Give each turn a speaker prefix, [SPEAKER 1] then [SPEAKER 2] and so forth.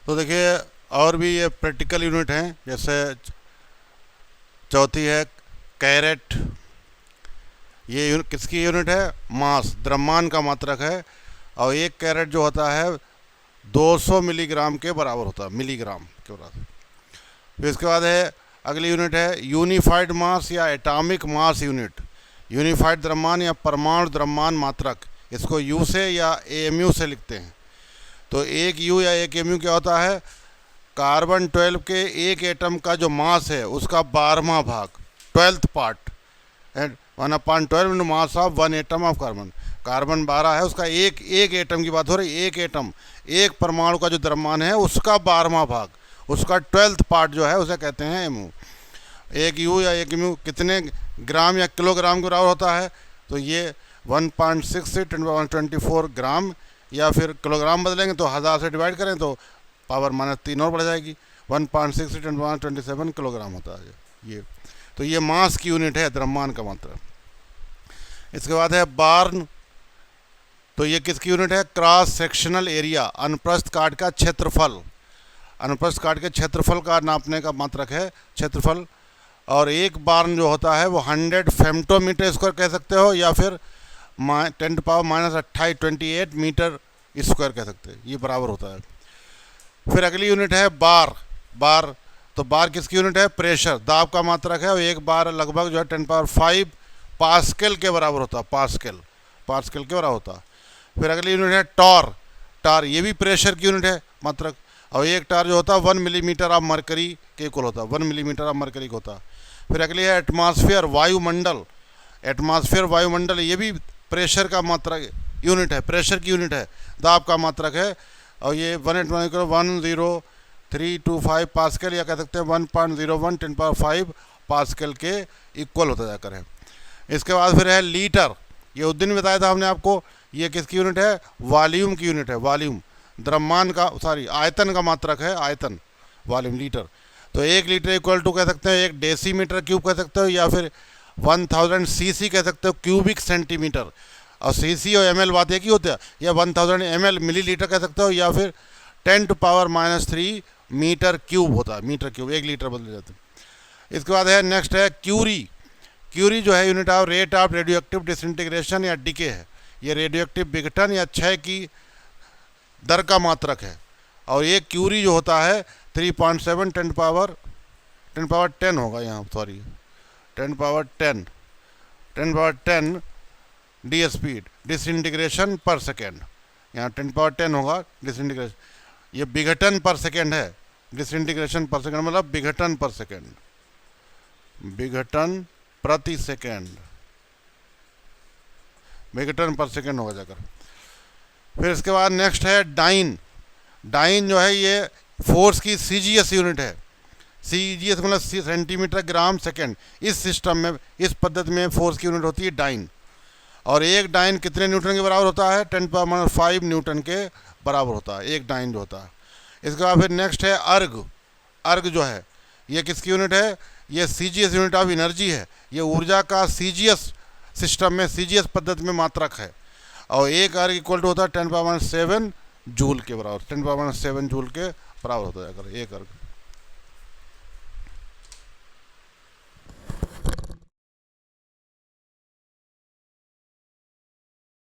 [SPEAKER 1] तो देखिए और भी ये प्रैक्टिकल यूनिट हैं, जैसे चौथी है कैरेट। ये किसकी यूनिट है? मास, द्रव्यमान का मात्रक है। और एक कैरेट जो होता है 200 मिलीग्राम के बराबर होता है, मिलीग्राम के बराबर। फिर इसके बाद है अगली यूनिट है यूनिफाइड मास या एटॉमिक मास यूनिट। यूनिफाइड द्रव्यमान या परमाणु द्रव्यमान मात्रक, इसको यू से या एएमयू से लिखते हैं। तो एक यू या एक एमयू क्या होता है? कार्बन 12 के एक एटम का जो मास है उसका 12वां भाग, 12th part, 1/12 into mass of 1 atom of carbon. Carbon 12 है, उसका एक एटम की बात हो रही है, एक एटम, एक परमाणु का जो द्रव्यमान है उसका 12वां भाग, उसका 12th पार्ट जो है उसे कहते हैं एमयू। एक यू या एक एमयू कितने ग्राम या किलोग्राम के बराबर होता है? तो ये 1.6 से 10⁻24 ग्राम, या फिर किलोग्राम बदलेंगे तो 1000 से डिवाइड करें तो पावर -3 और बढ़ जाएगी, 1.6 से 10⁻27 किलोग्राम होता है ये। तो ये मास की यूनिट है, द्रव्यमान का मात्रा। इसके बाद है बार्न। तो ये किसकी यूनिट है? क्रॉस सेक्शनल एरिया, अनुप्रस्थ काट का क्षेत्रफल। अनुप्रस्थ काट के क्षेत्रफल का नापने का मात्रक है क्षेत्रफल। और एक बार्न जो होता है वो 100 फेम्टोमीटर स्क्वायर कह सकते हो, या फिर 10⁻28 मीटर स्क्वायर कह सकते हैं, ये बराबर होता है। फिर अगली यूनिट है बार। बार, तो बार किसकी यूनिट है? प्रेशर, दाब का मात्रक है। और एक बार लगभग जो है 10⁵ पास्कल के बराबर होता है, पास्कल के बराबर होता है। फिर अगली यूनिट है टॉर। टार ये भी प्रेशर की यूनिट है, मात्रक। और एक टार जो होता है 1 मिलीमीटर ऑफ मरकरी के इक्वल होता है, 1 मिलीमीटर ऑफ मरकरी का होता है। फिर अगली है एटमॉस्फेयर, वायुमंडल। एटमॉस्फेयर, वायुमंडल, ये भी प्रेशर का मात्रक यूनिट है, प्रेशर की यूनिट है, दाब का मात्रक है। और ये 10325 पास्कल, या कह सकते हैं 1.01 10⁵ पास्कल के इक्वल होता जाकर है। इसके बाद फिर है लीटर। ये उस दिन बताया था हमने आपको, ये किसकी यूनिट है? वॉल्यूम की यूनिट है, वॉल्यूम, द्रव्यमान का, सॉरी आयतन का मात्रक है, आयतन, वॉल्यूम, लीटर। तो 1 लीटर इक्वल टू कह सकते हैं 1 डेसीमीटर क्यूब कह सकते हो, या फिर 1000 सीसी कह सकते हो, क्यूबिक सेंटीमीटर। और सीसी और एमएल बात एक ही होता है, या 1000 ml मिलीलीटर कह सकते हो, या फिर 10⁻³ मीटर क्यूब होता है, मीटर क्यूब, 1 लीटर बदल जाते हैं। इसके बाद है नेक्स्ट है क्यूरी। क्यूरी जो है unit of rate of radio active disintegration या डीके है। ये रेडियो एक्टिव विघटन या क्षय की दर का मात्रक है। और ये क्यूरी जो होता है 3.7 10⁻10 होगा यहाँ, सॉरी 10⁻10 डी स्पीड, डिसइंटीग्रेशन पर सेकेंड। यहाँ 10⁻10 होगा डिसइंटीग्रेशन, ये विघटन पर सेकेंड है। डिसइंटीग्रेशन पर सेकेंड मतलब विघटन पर सेकेंड, विघटन प्रति सेकेंड, विघटन पर सेकेंड होगा जाकर। फिर इसके बाद नेक्स्ट है डाइन। डाइन जो है ये फोर्स की सीजीएस यूनिट है। सीजीएस मतलब सेंटीमीटर ग्राम सेकेंड। इस सिस्टम में, इस पद्धति में फोर्स की यूनिट होती है डाइन। और एक डाइन कितने न्यूटन के बराबर होता है? 10⁻5 न्यूटन के बराबर होता है एक डाइन जो होता है। इसके बाद फिर नेक्स्ट है अर्ग। अर्ग जो है ये किसकी यूनिट है? ये सीजीएस यूनिट ऑफ एनर्जी है। ये ऊर्जा का सीजीएस सिस्टम में, सीजीएस पद्धति में मात्रक है। और एक अर्ग इक्वल टू होता है 10⁻7 जूल के बराबर, 10⁻7 जूल के बराबर होता है अगर एक अर्ग।